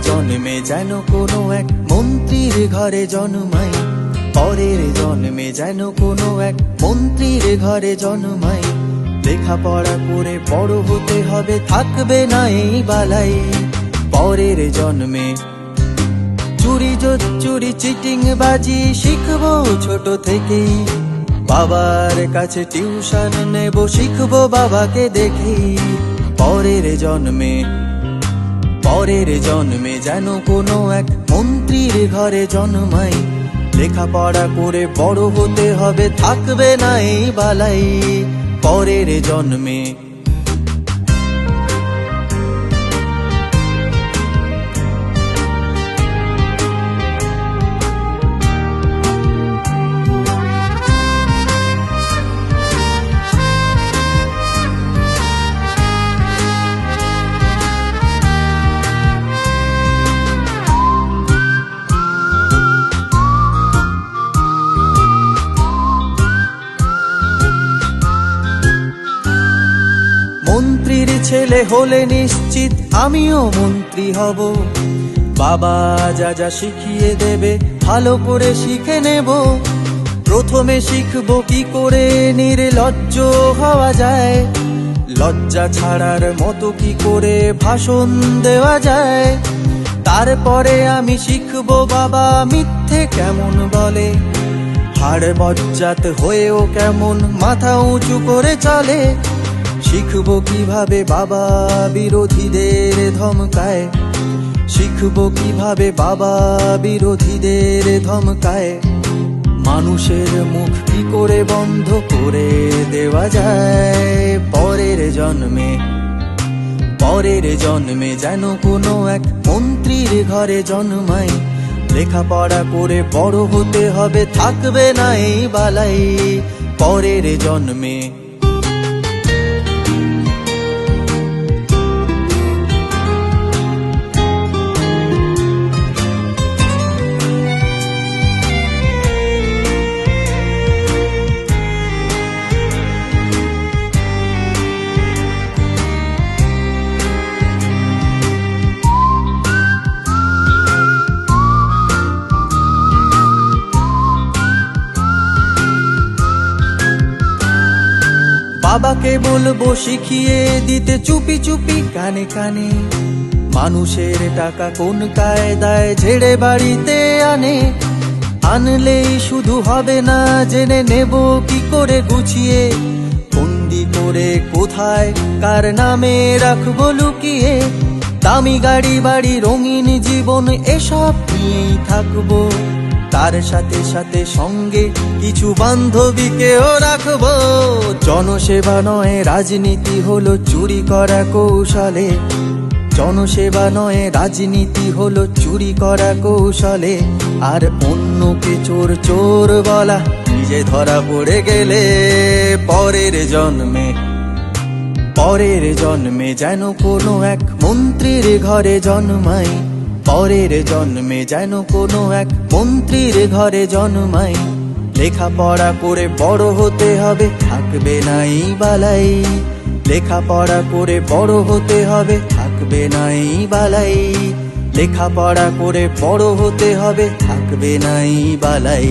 জন্মে যেন কোনো এক মন্ত্রীর ঘরে জন্মাই, পরের জন্মে যেন কোনো এক মন্ত্রীর ঘরে জন্মাই। লেখাপড়া করে বড় হতে হবে, থাকবে না এই বালাই। পরের জন্মে চুরি চুরি চিটিং বাজি শিখবো ছোট থেকেই, বাবার কাছে টিউশন নেব, শিখবো বাবাকে দেখেই। পরের জন্মে যেন কোনো এক মন্ত্রীর ঘরে জন্মাই। লেখাপড়া করে বড় হতে হবে, থাকবে না এই বালাই। পরের জন্মে মন্ত্রীর ছেলে হলে নিশ্চিত আমিও মন্ত্রী হব। বাবা যা যা শিখিয়ে দেবে ভালো করে শিখে নেব। প্রথমে শিখবো কি করে নির্লজ্জ হওয়া যায়, লজ্জা ছাড়ার মতো কি করে ভাষণ দেওয়া যায়। তারপরে আমি শিখবো বাবা মিথ্যে কেমন বলে, হাড় বজ্জাত হয়েও কেমন মাথা উঁচু করে চলে। শিখবো কিভাবে বাবা বিরোধীদের ধমকায়, শিখবো কিভাবে বাবা বিরোধীদের ধমকায়। মানুষের মুখ কি করে বন্ধ করে দেওয়া যায়। পরের জন্মে যেন কোনো এক মন্ত্রীর ঘরে জন্মাই। লেখাপড়া করে বড় হতে হবে, থাকবে না এই বালাই। পরের জন্মে বাবাকে বলবো শিখিয়ে দিতে চুপি চুপি কানে কানে, মানুষের টাকা কোন কায়দায় ঝেড়ে বাড়িতে আনলেই শুধু হবে না, জেনে নেব কি করে গুছিয়ে, বন্দি করে কোথায় কার নামে রাখবো লুকিয়ে। দামি গাড়ি বাড়ি রঙিন জীবন এসব নিয়েই থাকবো, তার সাথে সাথে সঙ্গে কিছু বান্ধবীকেও রাখবো। জনসেবা নয় রাজনীতি হলো চুরি করা কৌশলে, জনসেবা নয় রাজনীতি হলো চুরি করা কৌশলে। আর অন্যকে চোর চোর বলা, নিজে ধরা পড়ে গেলে। পরের জন্মে যেন কোনো এক মন্ত্রীর ঘরে জন্মাই। পরের জন্মে যেন কোনো এক মন্ত্রীর ঘরে জন্মাই। লেখাপড়া করে বড় হতে হবে, থাকবে না এই বালাই। লেখাপড়া করে বড় হতে হবে, থাকবে না এই বালাই। লেখাপড়া করে বড় হতে হবে, থাকবে না এই বালাই।